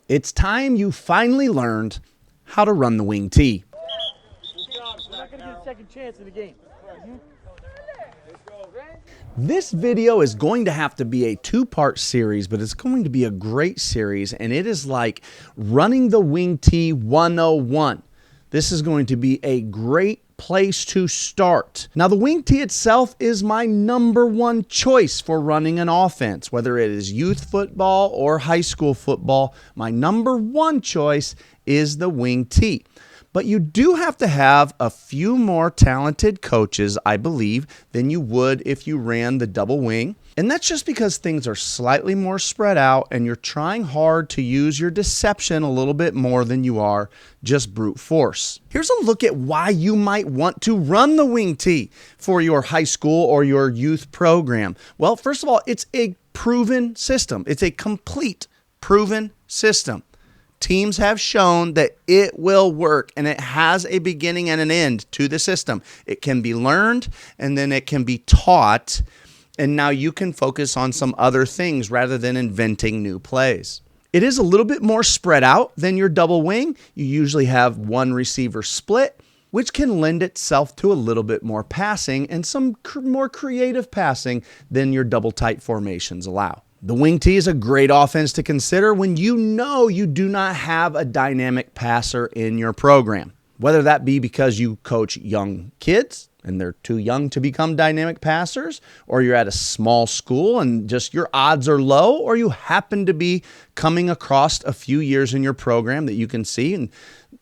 It's time you finally learned how to run the wing tee. We're not going to get a second chance in the game. This video is going to have to be a two-part series, but it's going to be a great series, and it is like running the wing tee 101. This is going to be a great place to start. Now, the wing tee itself is my number one choice for running an offense, whether it is youth football or high school football. My number one choice is the wing tee. But you do have to have a few more talented coaches, I believe, than you would if you ran the double wing. And that's just because things are slightly more spread out and you're trying hard to use your deception a little bit more than you are just brute force. Here's a look at why you might want to run the wing tee for your high school or your youth program. Well, first of all, it's a proven system. It's a complete proven system. Teams have shown that it will work, and it has a beginning and an end to the system. It can be learned, and then it can be taught, and now you can focus on some other things rather than inventing new plays. It is a little bit more spread out than your double wing. You usually have one receiver split, which can lend itself to a little bit more passing and some more creative passing than your double tight formations allow. The wing tee is a great offense to consider when you know you do not have a dynamic passer in your program. Whether that be because you coach young kids and they're too young to become dynamic passers, or you're at a small school and just your odds are low, or you happen to be coming across a few years in your program that you can see and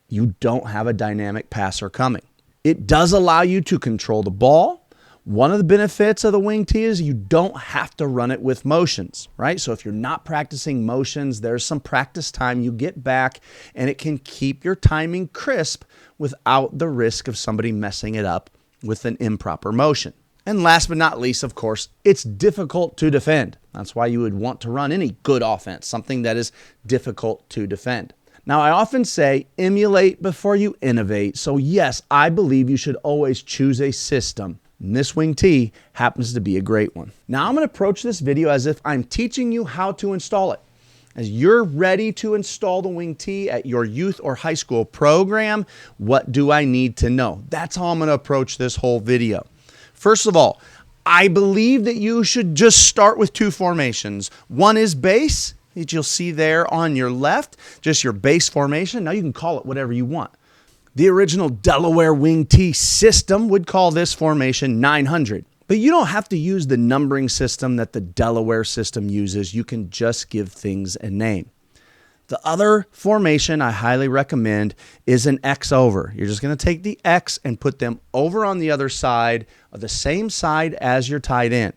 you don't have a dynamic passer coming. It does allow you to control the ball. One of the benefits of the wing tee is you don't have to run it with motions, right? So if you're not practicing motions, there's some practice time you get back, and it can keep your timing crisp without the risk of somebody messing it up with an improper motion. And last but not least, of course, it's difficult to defend. That's why you would want to run any good offense, something that is difficult to defend. Now, I often say emulate before you innovate. So yes, I believe you should always choose a system. And this wing tee happens to be a great one. Now I'm going to approach this video as if I'm teaching you how to install it. As you're ready to install the wing tee at your youth or high school program, what do I need to know? That's how I'm going to approach this whole video. First of all, I believe that you should just start with two formations. One is base, that you'll see there on your left, just your base formation. Now you can call it whatever you want. The original Delaware wing tee system would call this formation 900. But you don't have to use the numbering system that the Delaware system uses. You can just give things a name. The other formation I highly recommend is an X over. You're just going to take the X and put them over on the other side, or the same side as your tight end.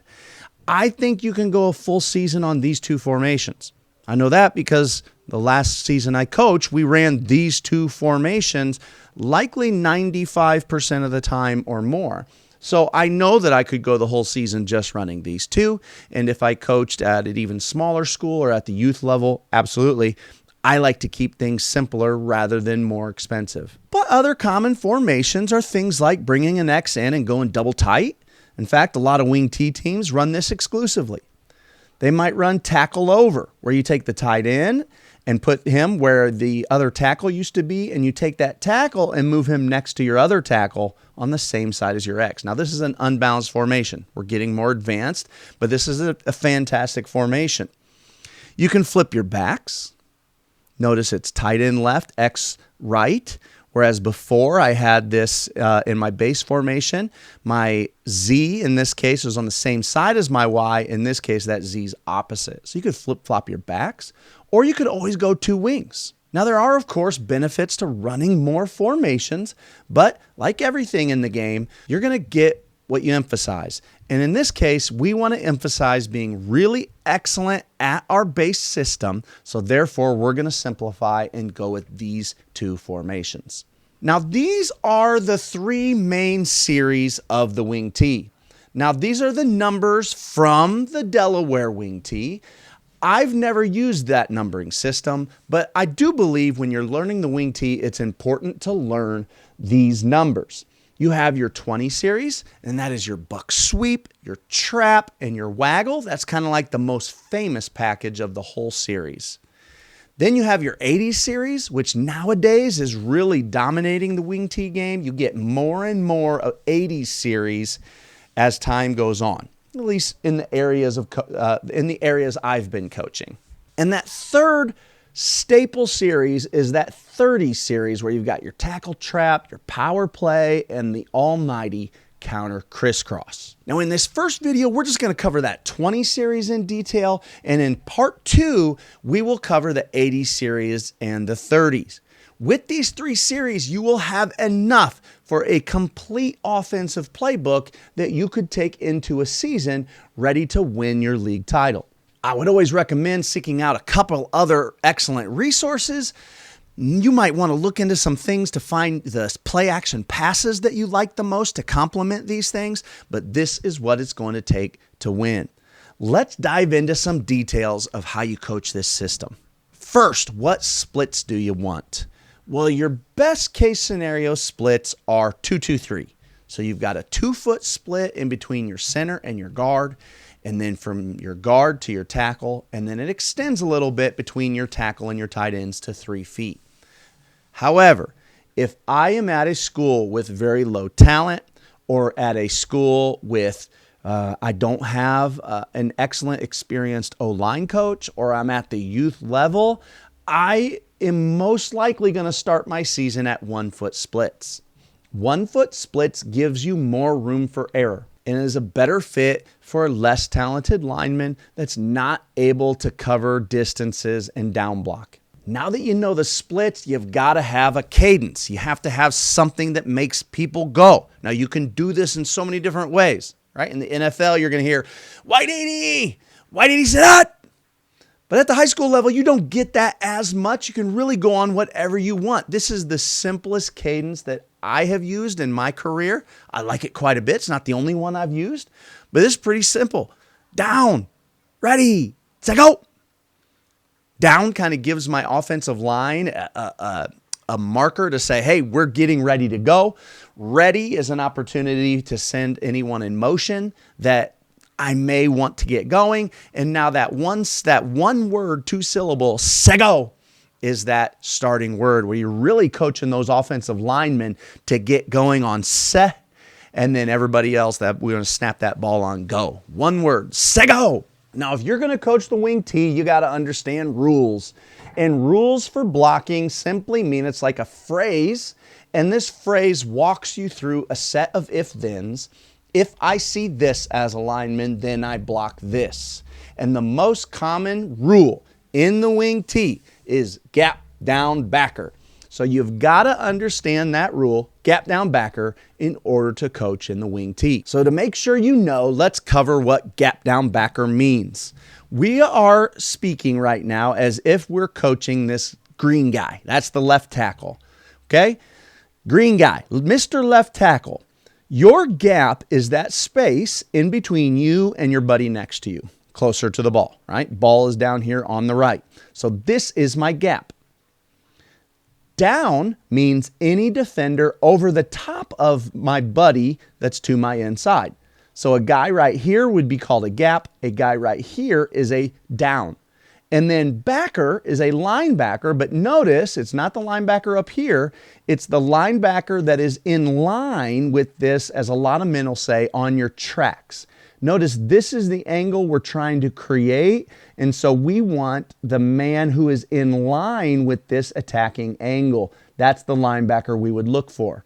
I think you can go a full season on these two formations. I know that because the last season I coached, we ran these two formations likely 95% of the time or more. So I know that I could go the whole season just running these two. And if I coached at an even smaller school or at the youth level, absolutely. I like to keep things simpler rather than more expensive. But other common formations are things like bringing an X in and going double tight. In fact, a lot of wing tee teams run this exclusively. They might run tackle over, where you take the tight end and put him where the other tackle used to be, and you take that tackle and move him next to your other tackle on the same side as your X. Now, this is an unbalanced formation. We're getting more advanced, but this is a fantastic formation. You can flip your backs. Notice it's tight end left, X right. Whereas before I had this in my base formation, my Z in this case was on the same side as my Y. In this case, that Z's opposite. So you could flip-flop your backs, or you could always go two wings. Now there are, of course, benefits to running more formations, but like everything in the game, you're going to get what you emphasize. And in this case, we want to emphasize being really excellent at our base system. So therefore, we're going to simplify and go with these two formations. Now, these are the three main series of the wing tee. Now, these are the numbers from the Delaware wing tee. I've never used that numbering system, but I do believe when you're learning the wing tee, it's important to learn these numbers. You have your 20 series, and that is your buck sweep, your trap, and your waggle. That's kind of like the most famous package of the whole series. Then you have your 80 series, which nowadays is really dominating the wing tee game. You get more and more of 80 series as time goes on, at least in the areas I've been coaching. And that third staple series is that 30 series where you've got your tackle trap, your power play, and the almighty counter crisscross. Now in this first video, we're just going to cover that 20 series in detail, and in part 2, we will cover the 80 series and the 30s. With these 3 series, you will have enough for a complete offensive playbook that you could take into a season ready to win your league title. I would always recommend seeking out a couple other excellent resources. You might want to look into some things to find the play action passes that you like the most to complement these things, but this is what it's going to take to win. Let's dive into some details of how you coach this system. First, what splits do you want? Well, your best case scenario splits are 2-2-3. So you've got a 2-foot split in between your center and your guard, and then from your guard to your tackle, and then it extends a little bit between your tackle and your tight ends to 3 feet. However, if I am at a school with very low talent, or at a school with I don't have an excellent experienced O-line coach, or I'm at the youth level, I am most likely going to start my season at 1-foot splits. 1-foot splits gives you more room for error and is a better fit for a less talented lineman that's not able to cover distances and down block. Now that you know the splits, you've got to have a cadence. You have to have something that makes people go. Now, you can do this in so many different ways, right? In the NFL, you're going to hear, White 80, White 80 sit out. But at the high school level, you don't get that as much. You can really go on whatever you want. This is the simplest cadence that I have used in my career. I like it quite a bit. It's not the only one I've used, but it's pretty simple. Down, ready, set, go. Down kind of gives my offensive line a marker to say, hey, we're getting ready to go. Ready is an opportunity to send anyone in motion that I may want to get going. And now that one word, 2-syllable, sego, is that starting word where you're really coaching those offensive linemen to get going on se, and then everybody else that we're going to snap that ball on go. One word, sego. Now, if you're going to coach the wing tee, you got to understand rules. And rules for blocking simply mean it's like a phrase, and this phrase walks you through a set of if-thens. If I see this as a lineman, then I block this. And the most common rule in the wing tee is gap down backer. So you've got to understand that rule, gap down backer, in order to coach in the wing tee. So to make sure you know, let's cover what gap down backer means. We are speaking right now as if we're coaching this green guy. That's the left tackle. Okay? Green guy, Mr. Left Tackle. Your gap is that space in between you and your buddy next to you, closer to the ball, right? Ball is down here on the right. So this is my gap. Down means any defender over the top of my buddy that's to my inside. So a guy right here would be called a gap. A guy right here is a down. And then backer is a linebacker, but notice it's not the linebacker up here. It's the linebacker that is in line with this, as a lot of men will say, on your tracks. Notice this is the angle we're trying to create, and so we want the man who is in line with this attacking angle. That's the linebacker we would look for.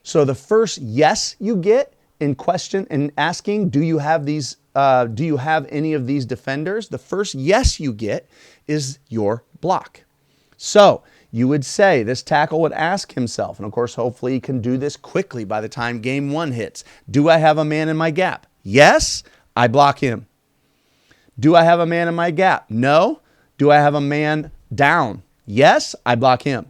So the first yes you get in question and asking, do you have any of these defenders? The first yes you get is your block. So you would say, this tackle would ask himself, and of course, hopefully he can do this quickly by the time game 1 hits. Do I have a man in my gap? Yes, I block him. Do I have a man in my gap? No. Do I have a man down? Yes, I block him.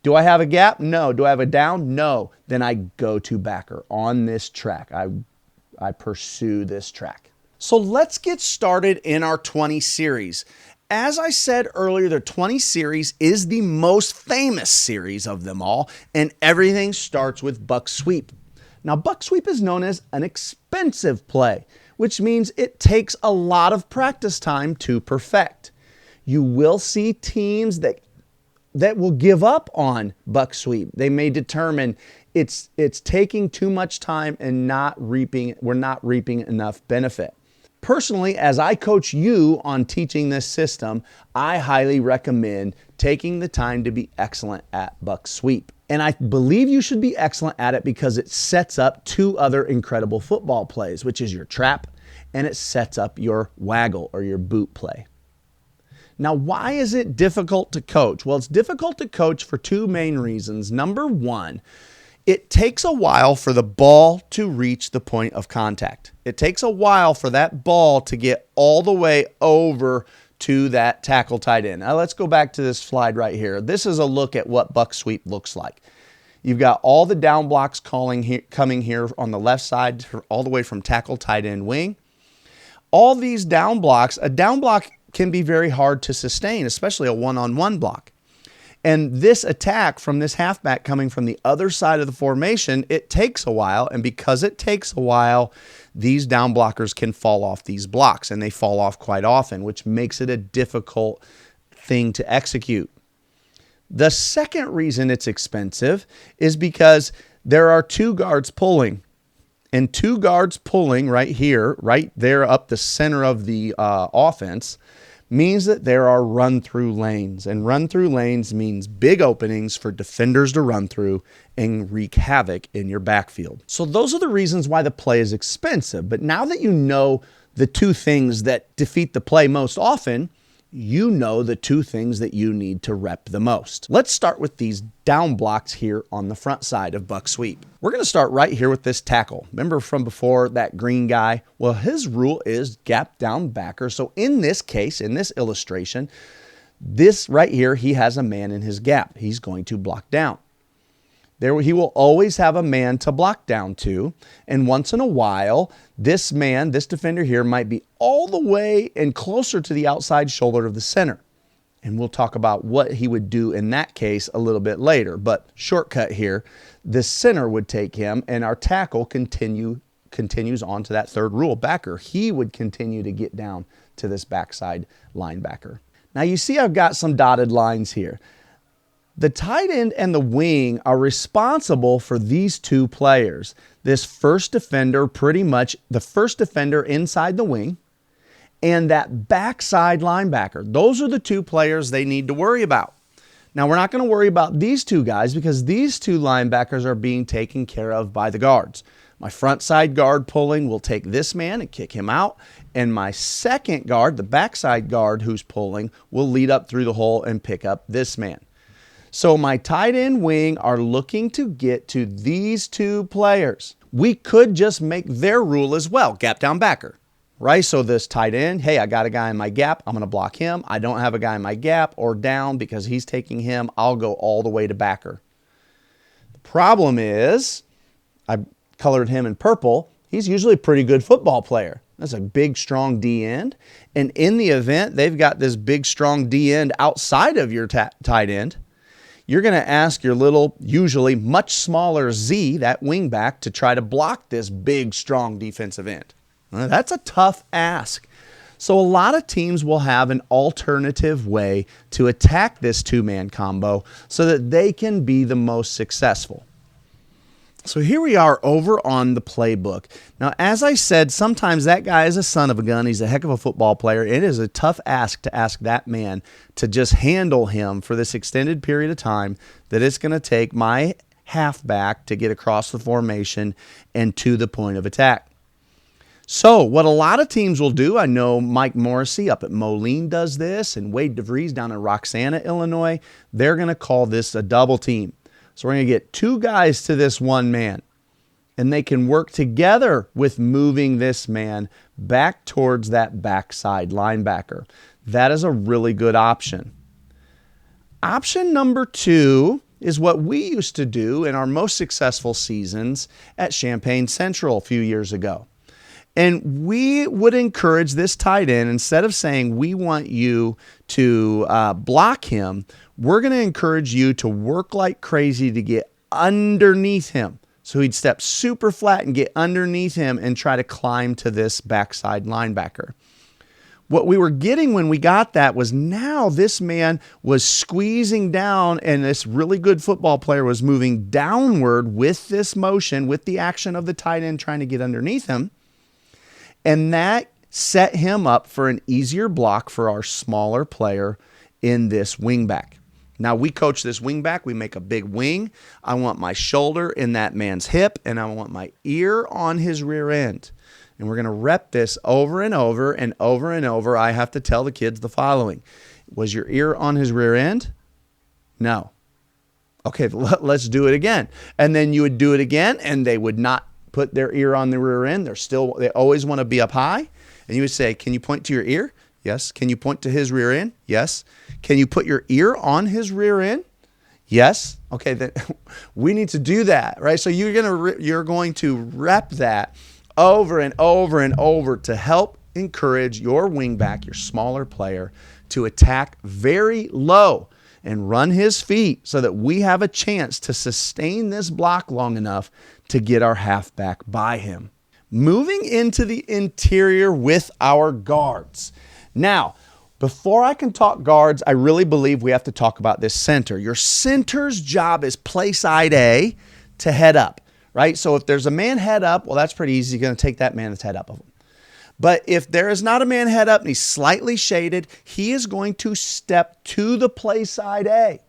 Do I have a gap? No. Do I have a down? No. Then I go to backer on this track. I pursue this track. So let's get started in our 20 series. As I said earlier, the 20 series is the most famous series of them all, and everything starts with buck sweep. Now, buck sweep is known as an expensive play, which means it takes a lot of practice time to perfect. You will see teams that will give up on buck sweep. They may determine it's taking too much time and we're not reaping enough benefit. Personally, as I coach you on teaching this system, I highly recommend taking the time to be excellent at buck sweep. And I believe you should be excellent at it because it sets up two other incredible football plays, which is your trap, and it sets up your waggle or your boot play. Now, why is it difficult to coach? Well, it's difficult to coach for two main reasons. Number one, it takes a while for the ball to reach the point of contact. It takes a while for that ball to get all the way over to that tackle tight end. Now, let's go back to this slide right here. This is a look at what buck sweep looks like. You've got all the down blocks coming here on the left side, all the way from tackle, tight end, wing. All these down blocks, a down block can be very hard to sustain, especially a one-on-one block. And this attack from this halfback coming from the other side of the formation, it takes a while. And because it takes a while, these down blockers can fall off these blocks, and they fall off quite often, which makes it a difficult thing to execute. The second reason it's expensive is because there are two guards pulling. And two guards pulling right here, right there up the center of the offense, means that there are run-through lanes. And run-through lanes means big openings for defenders to run through and wreak havoc in your backfield. So those are the reasons why the play is expensive. But now that you know the two things that defeat the play most often, you know the two things that you need to rep the most. Let's start with these down blocks here on the front side of buck sweep. We're going to start right here with this tackle. Remember from before, that green guy? Well, his rule is gap down backer. So in this case, in this illustration, this right here, he has a man in his gap. He's going to block down. There, he will always have a man to block down to, and once in a while, this man, this defender here, might be all the way and closer to the outside shoulder of the center. And we'll talk about what he would do in that case a little bit later. But shortcut here, the center would take him, and our tackle continues on to that third rule, backer. He would continue to get down to this backside linebacker. Now you see I've got some dotted lines here. The tight end and the wing are responsible for these two players. This first defender, pretty much the first defender inside the wing, and that backside linebacker. Those are the two players they need to worry about. Now, we're not going to worry about these two guys because these two linebackers are being taken care of by the guards. My front side guard pulling will take this man and kick him out, and my second guard, the backside guard who's pulling, will lead up through the hole and pick up this man. So my tight end wing are looking to get to these two players. We could just make their rule as well, gap down backer, right? So this tight end, hey, I got a guy in my gap, I'm going to block him. I don't have a guy in my gap or down because he's taking him. I'll go all the way to backer. The problem is, I colored him in purple. He's usually a pretty good football player. That's a big, strong D end. And in the event they've got this big, strong D end outside of your tight end, you're going to ask your little, usually much smaller Z, that wing back, to try to block this big, strong defensive end. Well, that's a tough ask. So a lot of teams will have an alternative way to attack this two-man combo so that they can be the most successful. So here we are over on the playbook. Now, as I said, sometimes that guy is a son of a gun. He's a heck of a football player. It is a tough ask to ask that man to just handle him for this extended period of time that it's going to take my halfback to get across the formation and to the point of attack. So what a lot of teams will do, I know Mike Morrissey up at Moline does this, and Wade DeVries down in Roxana, Illinois, they're going to call this a double team. So we're going to get two guys to this one man, and they can work together with moving this man back towards that backside linebacker. That is a really good option. Option number two is what we used to do in our most successful seasons at Champaign Central a few years ago. And we would encourage this tight end, instead of saying we want you to block him, we're going to encourage you to work like crazy to get underneath him. So he'd step super flat and get underneath him and try to climb to this backside linebacker. What we were getting when we got that was now this man was squeezing down, and this really good football player was moving downward with this motion, with the action of the tight end trying to get underneath him. And that set him up for an easier block for our smaller player in this wingback. Now, we coach this wingback. We make a big wing. I want my shoulder in that man's hip, and I want my ear on his rear end. And we're going to rep this over and over and over and over. I have to tell the kids the following. Was your ear on his rear end? No. Okay, let's do it again. And then you would do it again, and they would not put their ear on the rear end. They always want to be up high. And you would say, can you point to your ear? Yes. Can you point to his rear end? Yes. Can you put your ear on his rear end? Yes. Okay, then we need to do that, right? So you're going to rep that over and over and over to help encourage your wingback, your smaller player, to attack very low and run his feet so that we have a chance to sustain this block long enough to get our halfback by him. Moving into the interior with our guards. Now, before I can talk guards, I really believe we have to talk about this center. Your center's job is play side A to head up. Right? So if there's a man head up, well, that's pretty easy. You're going to take that man that's head up of him. But if there is not a man head up and he's slightly shaded, he is going to step to the play side A.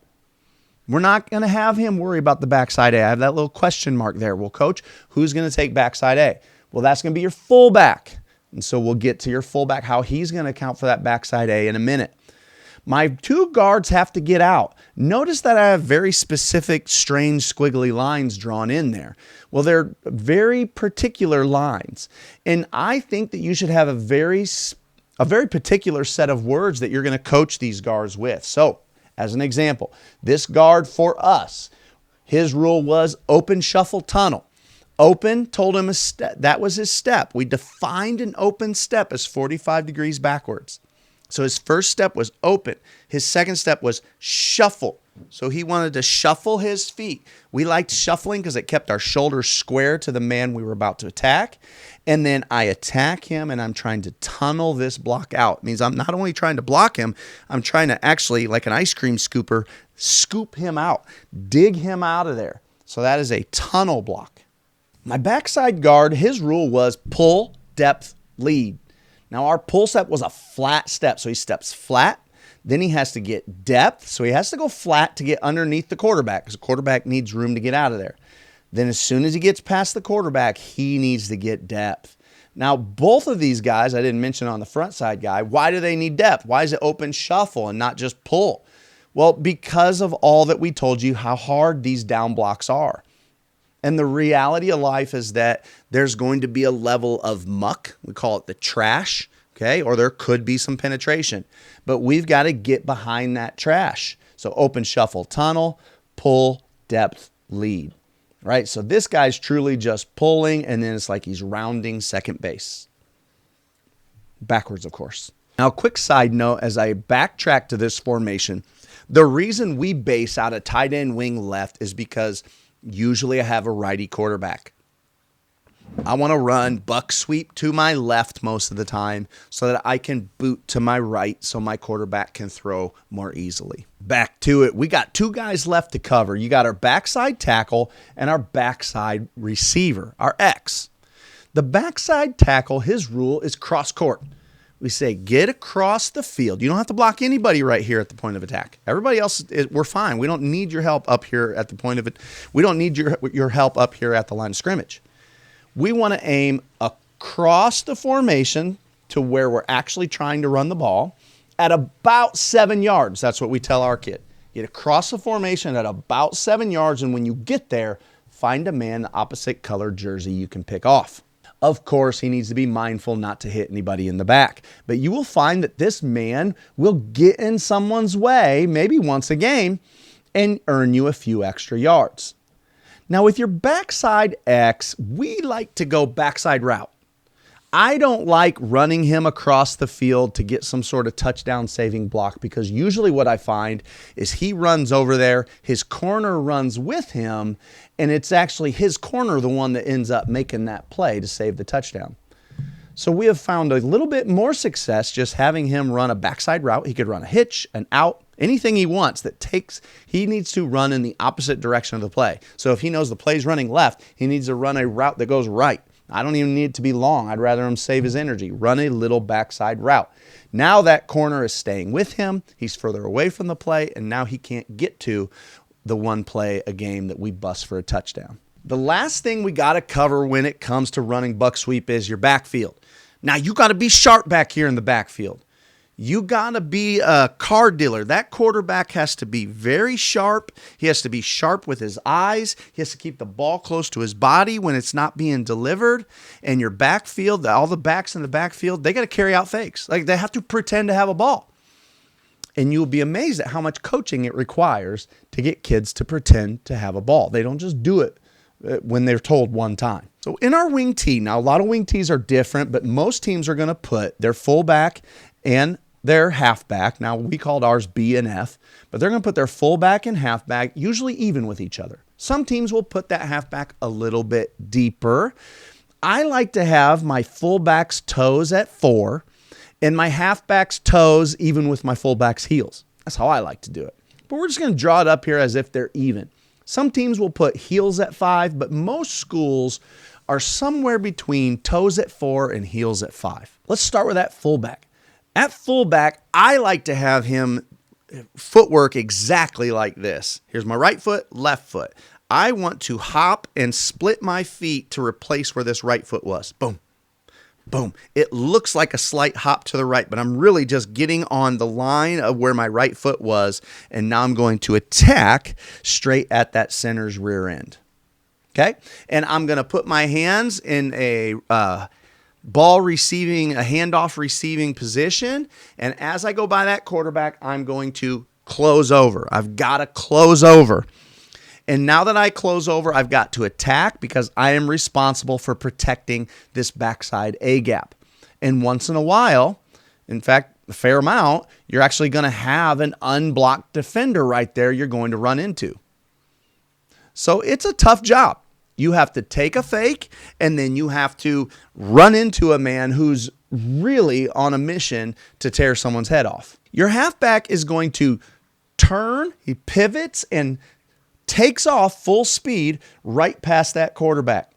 We're not going to have him worry about the backside A. I have that little question mark there. Well, coach, who's going to take backside A? Well, that's going to be your fullback. And so we'll get to your fullback, how he's going to account for that backside A in a minute. My two guards have to get out. Notice that I have very specific, strange, squiggly lines drawn in there. Well, they're very particular lines. And I think that you should have a very particular set of words that you're going to coach these guards with. So, as an example, this guard for us, his rule was open, shuffle, tunnel. Open, told him that was his step. We defined an open step as 45 degrees backwards. So his first step was open. His second step was shuffle. So he wanted to shuffle his feet. We liked shuffling because it kept our shoulders square to the man we were about to attack. And then I attack him, and I'm trying to tunnel this block out. It means I'm not only trying to block him, I'm trying to actually, like an ice cream scooper, scoop him out, dig him out of there. So that is a tunnel block. My backside guard, his rule was pull, depth, lead. Now, our pull step was a flat step, so he steps flat. Then he has to get depth, so he has to go flat to get underneath the quarterback because the quarterback needs room to get out of there. Then as soon as he gets past the quarterback, he needs to get depth. Now, both of these guys, I didn't mention on the front side guy, why do they need depth? Why is it open shuffle and not just pull? Well, because of all that we told you, how hard these down blocks are. And the reality of life is that there's going to be a level of muck. We call it the trash, okay? Or there could be some penetration. But we've got to get behind that trash. So open, shuffle, tunnel, pull, depth, lead, right? So this guy's truly just pulling, and then it's like he's rounding second base. Backwards, of course. Now, quick side note, as I backtrack to this formation, the reason we base out a tight end wing left is because usually I have a righty quarterback. I want to run buck sweep to my left most of the time so that I can boot to my right so my quarterback can throw more easily. Back to it. We got two guys left to cover. You got our backside tackle and our backside receiver, our X. The backside tackle, his rule is cross court. We say, get across the field. You don't have to block anybody right here at the point of attack. Everybody else, we're fine. We don't need your help up here at the point of it. We don't need your help up here at the line of scrimmage. We want to aim across the formation to where we're actually trying to run the ball at about 7 yards. That's what we tell our kid. Get across the formation at about 7 yards, and when you get there, find a man the opposite color jersey you can pick off. Of course, he needs to be mindful not to hit anybody in the back. But you will find that this man will get in someone's way, maybe once a game, and earn you a few extra yards. Now, with your backside X, we like to go backside route. I don't like running him across the field to get some sort of touchdown saving block because usually what I find is he runs over there, his corner runs with him, and it's actually his corner the one that ends up making that play to save the touchdown. So we have found a little bit more success just having him run a backside route. He could run a hitch, an out, anything he wants he needs to run in the opposite direction of the play. So if he knows the play's running left, he needs to run a route that goes right. I don't even need it to be long. I'd rather him save his energy. Run a little backside route. Now that corner is staying with him. He's further away from the play, and now he can't get to the one play a game that we bust for a touchdown. The last thing we got to cover when it comes to running buck sweep is your backfield. Now, you got to be sharp back here in the backfield. You got to be a car dealer. That quarterback has to be very sharp. He has to be sharp with his eyes. He has to keep the ball close to his body when it's not being delivered. And your backfield, all the backs in the backfield, they got to carry out fakes. Like, they have to pretend to have a ball. And you'll be amazed at how much coaching it requires to get kids to pretend to have a ball. They don't just do it when they're told one time. So in our wing tee, now a lot of wing tees are different, but most teams are going to put their fullback and their halfback. Now we called ours B and F, but they're going to put their fullback and halfback usually even with each other. Some teams will put that halfback a little bit deeper. I like to have my fullback's toes at 4 and my halfback's toes even with my fullback's heels. That's how I like to do it. But we're just going to draw it up here as if they're even. Some teams will put heels at 5, but most schools are somewhere between toes at 4 and heels at 5. Let's start with that fullback. At fullback, I like to have him footwork exactly like this. Here's my right foot, left foot. I want to hop and split my feet to replace where this right foot was. Boom. Boom. It looks like a slight hop to the right, but I'm really just getting on the line of where my right foot was, and now I'm going to attack straight at that center's rear end. Okay? And I'm going to put my hands in a ball receiving, a handoff receiving position, and as I go by that quarterback, I'm going to close over. I've got to close over. And now that I close over, I've got to attack because I am responsible for protecting this backside A gap. And once in a while, in fact, a fair amount, you're actually going to have an unblocked defender right there you're going to run into. So it's a tough job. You have to take a fake, and then you have to run into a man who's really on a mission to tear someone's head off. Your halfback is going to turn, he pivots, and takes off full speed right past that quarterback.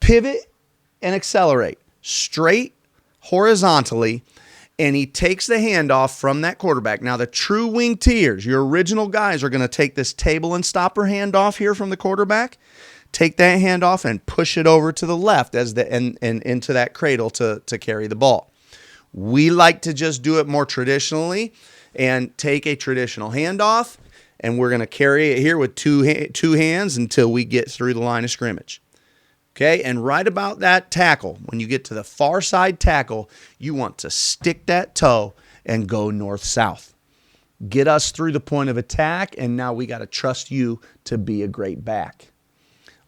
Pivot and accelerate straight horizontally, and he takes the handoff from that quarterback. Now, the true wing teers, your original guys, are going to take this table and stopper handoff here from the quarterback, take that handoff and push it over to the left as and into that cradle to carry the ball. We like to just do it more traditionally and take a traditional handoff, and we're going to carry it here with two hands until we get through the line of scrimmage. Okay, and right about that tackle, when you get to the far side tackle, you want to stick that toe and go north-south. Get us through the point of attack, and now we got to trust you to be a great back.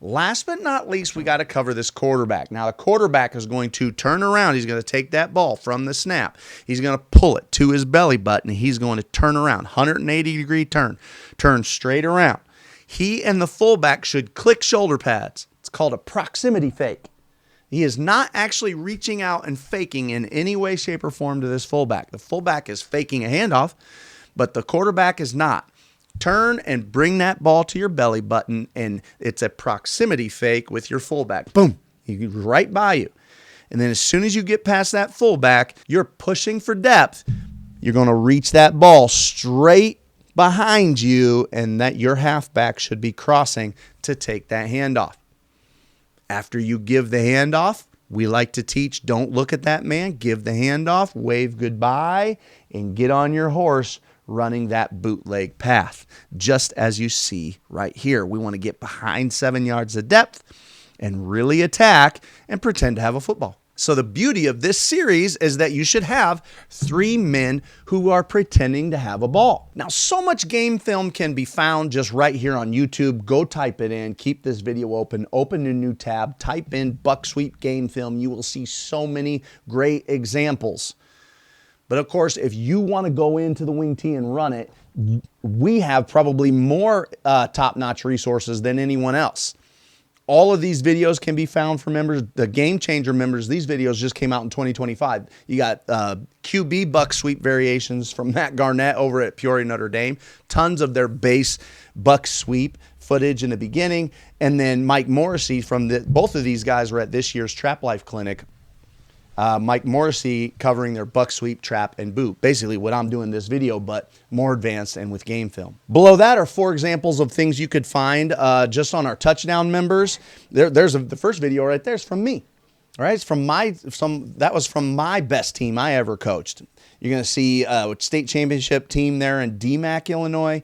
Last but not least, we got to cover this quarterback. Now, the quarterback is going to turn around. He's going to take that ball from the snap. He's going to pull it to his belly button. He's going to turn around, 180-degree turn straight around. He and the fullback should click shoulder pads. It's called a proximity fake. He is not actually reaching out and faking in any way, shape, or form to this fullback. The fullback is faking a handoff, but the quarterback is not. Turn and bring that ball to your belly button, and it's a proximity fake with your fullback. Boom. He's right by you. And then as soon as you get past that fullback, you're pushing for depth. You're going to reach that ball straight behind you, and that your halfback should be crossing to take that handoff. After you give the handoff, we like to teach, don't look at that man, give the handoff, wave goodbye, and get on your horse running that bootleg path, just as you see right here. We want to get behind 7 yards of depth and really attack and pretend to have a football. So the beauty of this series is that you should have 3 men who are pretending to have a ball. Now, so much game film can be found just right here on YouTube. Go type it in. Keep this video open. Open a new tab. Type in buck sweep game film. You will see so many great examples. But of course, if you want to go into the wing tee and run it, we have probably more top-notch resources than anyone else. All of these videos can be found for members, the Game Changer members. These videos just came out in 2025. You got QB buck sweep variations from Matt Garnett over at Peoria Notre Dame. Tons of their base buck sweep footage in the beginning. And then Mike Morrissey from both of these guys were at this year's Trap Life Clinic. Mike Morrissey covering their buck sweep, trap, and boot. Basically what I'm doing in this video, but more advanced and with game film. Below that are 4 examples of things you could find just on our touchdown members. The first video right there is from me. All right, it's that was from my best team I ever coached. You're going to see state championship team there in DMAC, Illinois.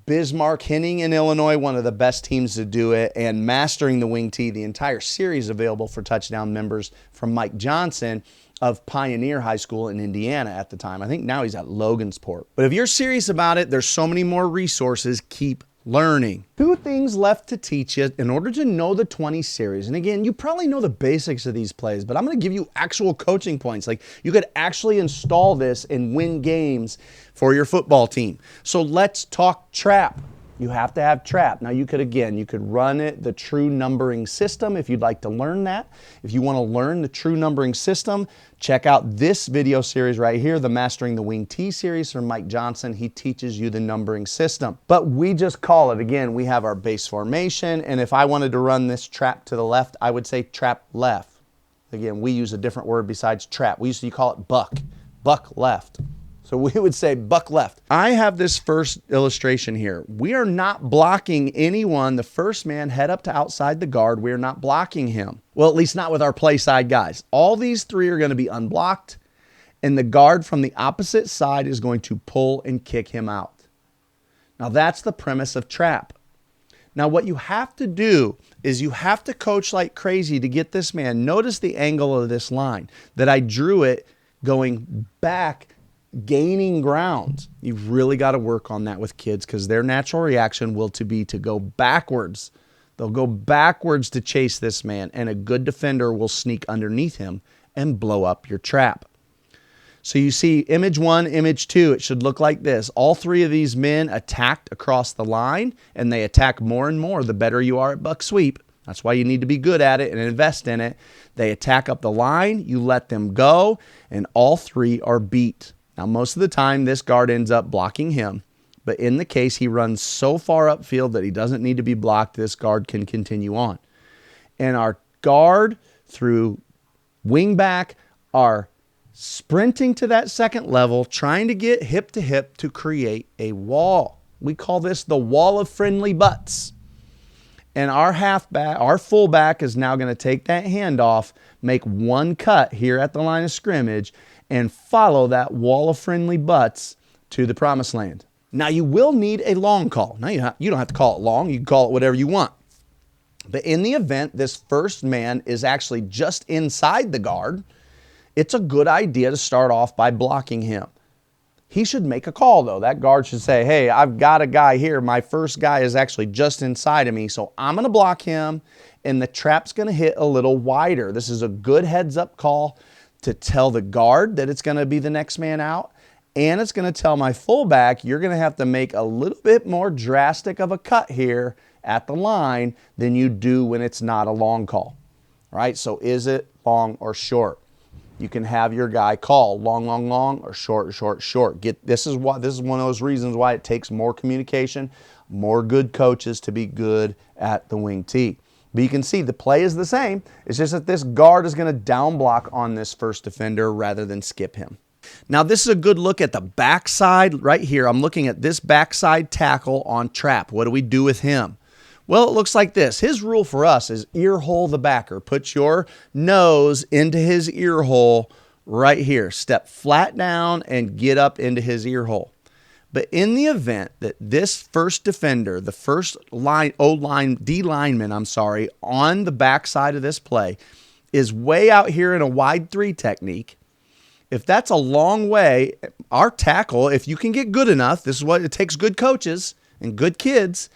Bismarck Henning in Illinois, one of the best teams to do it, and Mastering the Wing T, the entire series available for touchdown members from Mike Johnson of Pioneer High School in Indiana at the time. I think now he's at Logansport. But if you're serious about it, there's so many more resources. Keep learning. 2 things left to teach you in order to know the 20 series. And again, you probably know the basics of these plays, but I'm going to give you actual coaching points. Like you could actually install this and win games for your football team. So let's talk trap. You have to have trap. Now you could run it, the true numbering system if you'd like to learn that. If you want to learn the true numbering system, check out this video series right here, the Mastering the Wing T series from Mike Johnson. He teaches you the numbering system. But we just call it, again, we have our base formation, and if I wanted to run this trap to the left, I would say trap left. Again, we use a different word besides trap. We used to call it buck left. So we would say buck left. I have this first illustration here. We are not blocking anyone. The first man head up to outside the guard. We are not blocking him. Well, at least not with our play side guys. All these 3 are going to be unblocked, and the guard from the opposite side is going to pull and kick him out. Now that's the premise of trap. Now what you have to do is you have to coach like crazy to get this man. Notice the angle of this line that I drew it going back, gaining ground. You've really got to work on that with kids because their natural reaction will be to go backwards. They'll go backwards to chase this man, and a good defender will sneak underneath him and blow up your trap. So you see image 1, image 2, it should look like this. All 3 of these men attacked across the line, and they attack more and more the better you are at buck sweep. That's why you need to be good at it and invest in it. They attack up the line, you let them go, and all 3 are beat. Now, most of the time, this guard ends up blocking him. But in the case he runs so far upfield that he doesn't need to be blocked, this guard can continue on. And our guard through wing back are sprinting to that second level, trying to get hip to hip to create a wall. We call this the wall of friendly butts. And our halfback, our fullback is now going to take that handoff, make 1 cut here at the line of scrimmage, and follow that wall of friendly butts to the promised land. Now you will need a long call. Now you don't have to call it long. You can call it whatever you want. But in the event this first man is actually just inside the guard, it's a good idea to start off by blocking him. He should make a call though. That guard should say, hey, I've got a guy here. My first guy is actually just inside of me, so I'm going to block him, and the trap's going to hit a little wider. This is a good heads up call to tell the guard that it's going to be the next man out, and it's going to tell my fullback you're going to have to make a little bit more drastic of a cut here at the line than you do when it's not a long call. All right, so is it long or short? You can have your guy call long, long, long, or short, short, short. This is one of those reasons why it takes more communication, more good coaches to be good at the wing tee. But you can see the play is the same. It's just that this guard is going to down block on this first defender rather than skip him. Now this is a good look at the backside right here. I'm looking at this backside tackle on trap. What do we do with him? Well, it looks like this. His rule for us is ear hole the backer. Put your nose into his ear hole right here. Step flat down and get up into his ear hole. But in the event that this first defender, the first D lineman, on the backside of this play is way out here in a wide 3 technique, if that's a long way, our tackle, if you can get good enough, this is what it takes, good coaches and good kids,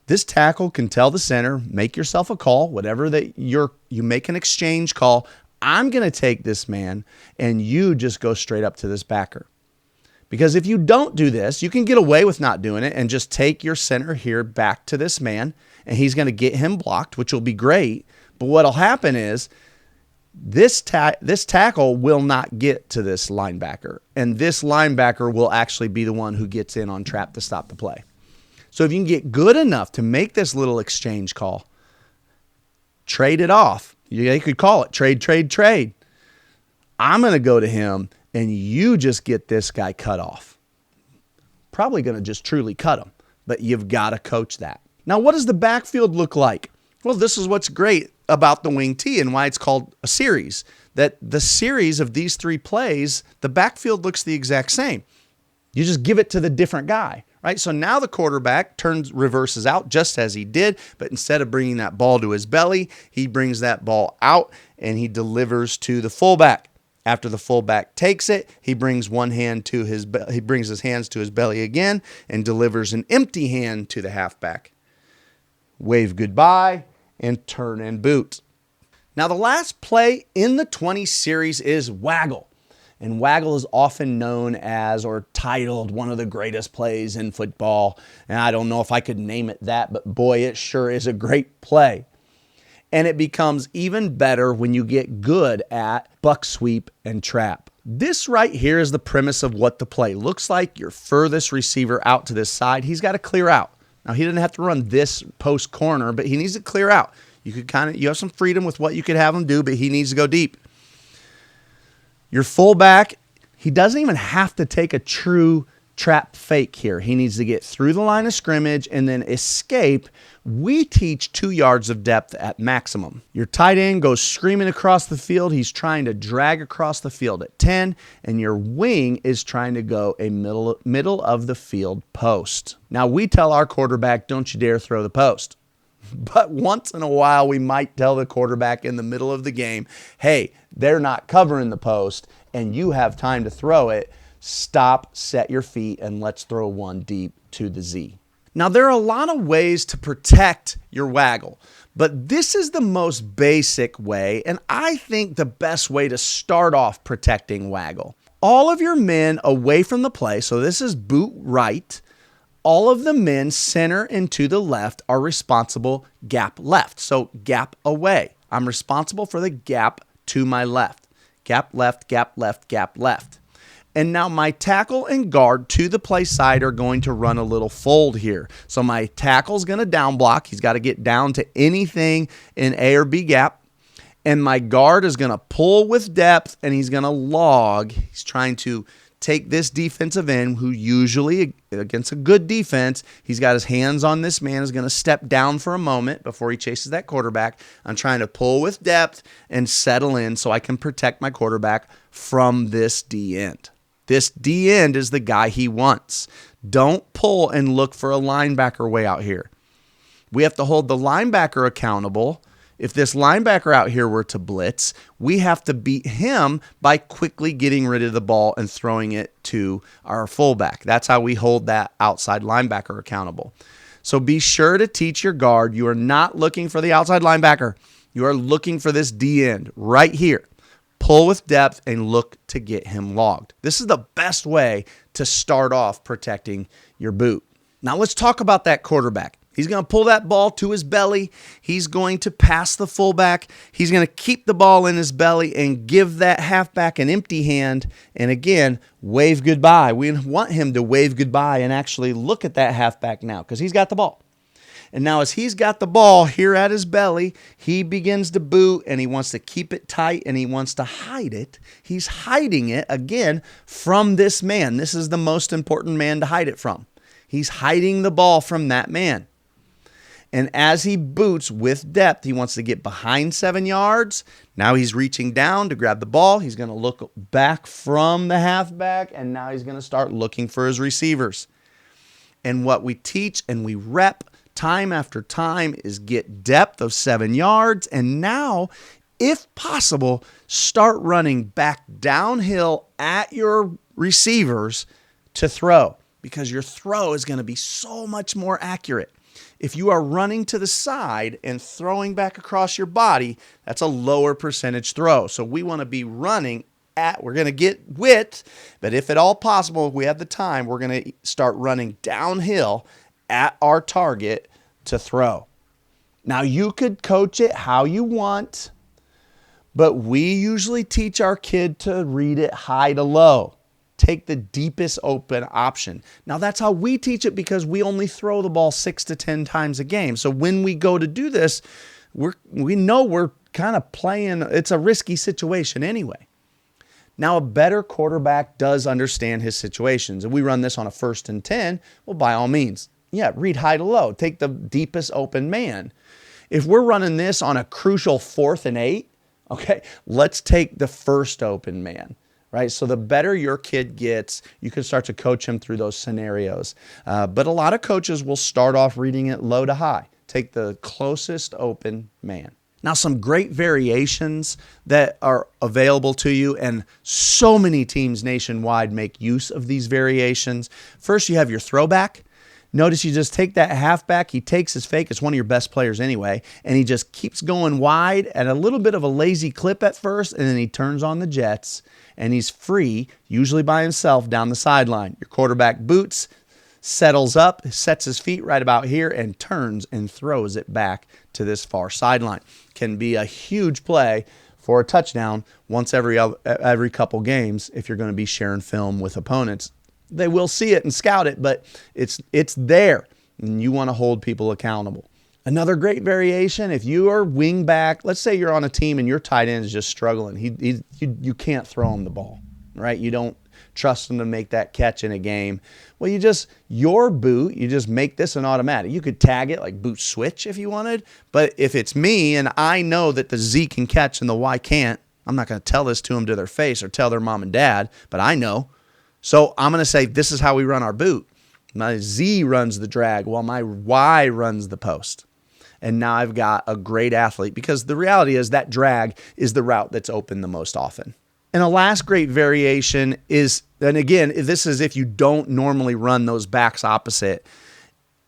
this tackle can tell the center, make yourself a call, whatever that you make an exchange call. I'm going to take this man, and you just go straight up to this backer. Because if you don't do this, you can get away with not doing it and just take your center here back to this man, and he's going to get him blocked, which will be great. But what'll happen is this tackle will not get to this linebacker, and this linebacker will actually be the one who gets in on trap to stop the play. So if you can get good enough to make this little exchange call, trade it off. You could call it trade, trade, trade. I'm going to go to him, and you just get this guy cut off. Probably going to just truly cut him, but you've got to coach that. Now, what does the backfield look like? Well, this is what's great about the wing T and why it's called a series. That the series of these 3 plays, the backfield looks the exact same. You just give it to the different guy, right? So now the quarterback reverses out just as he did, but instead of bringing that ball to his belly, he brings that ball out and he delivers to the fullback. After the fullback takes it, he brings his hands to his belly again and delivers an empty hand to the halfback. Wave goodbye and turn and boot. Now the last play in the 20 series is Waggle. And Waggle is often known as or titled one of the greatest plays in football. And I don't know if I could name it that, but boy, it sure is a great play. And it becomes even better when you get good at buck sweep and trap. This right here is the premise of what the play looks like. Your furthest receiver out to this side, he's got to clear out. Now he doesn't have to run this post corner, but he needs to clear out. You have some freedom with what you could have him do, but he needs to go deep. Your fullback, he doesn't even have to take a true trap fake here. He needs to get through the line of scrimmage and then escape. We teach 2 yards of depth at maximum. Your tight end goes screaming across the field. He's trying to drag across the field at 10, and your wing is trying to go a middle of the field post. Now, we tell our quarterback, don't you dare throw the post. But once in a while, we might tell the quarterback in the middle of the game, hey, they're not covering the post, and you have time to throw it. Stop, set your feet, and let's throw one deep to the Z. Now, there are a lot of ways to protect your waggle, but this is the most basic way, and I think the best way to start off protecting waggle. All of your men away from the play, so this is boot right. All of the men center and to the left are responsible gap left, so gap away. I'm responsible for the gap to my left. Gap left, gap left, gap left. And now my tackle and guard to the play side are going to run a little fold here. So my tackle's going to down block. He's got to get down to anything in A or B gap. And my guard is going to pull with depth, and he's going to log. He's trying to take this defensive end, who usually, against a good defense, he's got his hands on this man, is going to step down for a moment before he chases that quarterback. I'm trying to pull with depth and settle in so I can protect my quarterback from this D end. This D end is the guy he wants. Don't pull and look for a linebacker way out here. We have to hold the linebacker accountable. If this linebacker out here were to blitz, we have to beat him by quickly getting rid of the ball and throwing it to our fullback. That's how we hold that outside linebacker accountable. So be sure to teach your guard. You are not looking for the outside linebacker. You are looking for this D end right here. Pull with depth and look to get him logged. This is the best way to start off protecting your boot. Now let's talk about that quarterback. He's going to pull that ball to his belly. He's going to pass the fullback. He's going to keep the ball in his belly and give that halfback an empty hand. And again, wave goodbye. We want him to wave goodbye and actually look at that halfback now because he's got the ball. And now as he's got the ball here at his belly, he begins to boot, and he wants to keep it tight, and he wants to hide it. He's hiding it, again, from this man. This is the most important man to hide it from. He's hiding the ball from that man. And as he boots with depth, he wants to get behind 7 yards. Now he's reaching down to grab the ball. He's going to look back from the halfback, and now he's going to start looking for his receivers. And what we teach and we rep time after time is get depth of 7 yards. And now, if possible, start running back downhill at your receivers to throw, because your throw is going to be so much more accurate. If you are running to the side and throwing back across your body, that's a lower percentage throw. So we want to be running we're going to get width, but if at all possible, if we have the time, we're going to start running downhill at our target to throw. Now, you could coach it how you want, but we usually teach our kid to read it high to low. Take the deepest open option. Now, that's how we teach it because we only throw the ball 6 to 10 times a game. So when we go to do this, we know we're kind of playing, it's a risky situation anyway. Now, a better quarterback does understand his situations. If we run this on a 1st and 10, well, by all means, yeah, read high to low. Take the deepest open man. If we're running this on a crucial 4th and 8, okay, let's take the first open man. Right? So the better your kid gets, you can start to coach him through those scenarios. But a lot of coaches will start off reading it low to high. Take the closest open man. Now, some great variations that are available to you, and so many teams nationwide make use of these variations. First, you have your throwback. Notice you just take that halfback, he takes his fake, it's one of your best players anyway, and he just keeps going wide at a little bit of a lazy clip at first, and then he turns on the jets, and he's free, usually by himself, down the sideline. Your quarterback boots, settles up, sets his feet right about here, and turns and throws it back to this far sideline. Can be a huge play for a touchdown once every couple games if you're going to be sharing film with opponents. They will see it and scout it, but it's there, and you want to hold people accountable. Another great variation, if you are wing back, let's say you're on a team and your tight end is just struggling. You can't throw him the ball, right? You don't trust him to make that catch in a game. Well, your boot, you just make this an automatic. You could tag it like boot switch if you wanted, but if it's me and I know that the Z can catch and the Y can't, I'm not going to tell this to them to their face or tell their mom and dad, but I know. So I'm going to say, this is how we run our boot. My Z runs the drag while my Y runs the post. And now I've got a great athlete because the reality is that drag is the route that's open the most often. And a last great variation is, and again, this is if you don't normally run those backs opposite.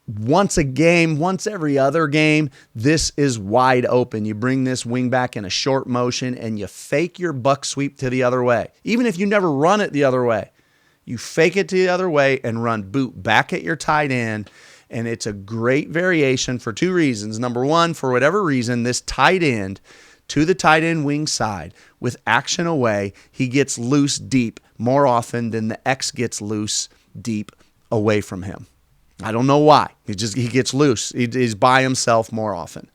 Once a game, once every other game, this is wide open. You bring this wing back in a short motion and you fake your buck sweep to the other way. Even if you never run it the other way. You fake it to the other way and run boot back at your tight end, and it's a great variation for 2 reasons. Number one, for whatever reason, this tight end to the tight end wing side with action away, he gets loose deep more often than the X gets loose deep away from him. I don't know why. He gets loose. He's by himself more often.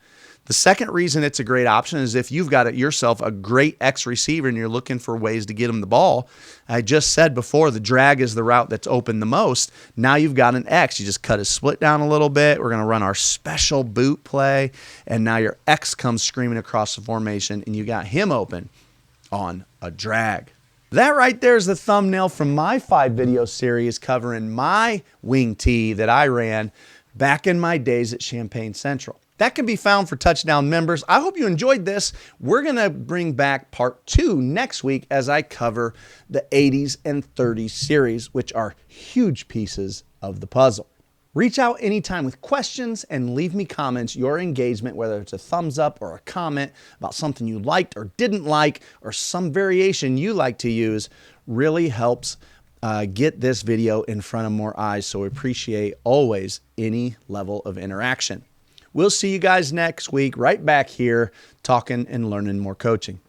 The second reason it's a great option is if you've got yourself a great X receiver and you're looking for ways to get him the ball. I just said before, the drag is the route that's open the most. Now you've got an X. You just cut his split down a little bit. We're going to run our special boot play, and now your X comes screaming across the formation, and you got him open on a drag. That right there is the thumbnail from my 5-video series covering my wing tee that I ran back in my days at Champaign Central. That can be found for Touchdown members. I hope you enjoyed this. We're going to bring back part 2 next week as I cover the 80s and 30s series, which are huge pieces of the puzzle. Reach out anytime with questions and leave me comments. Your engagement, whether it's a thumbs up or a comment about something you liked or didn't like or some variation you like to use, really helps get this video in front of more eyes. So we appreciate always any level of interaction. We'll see you guys next week right back here talking and learning more coaching.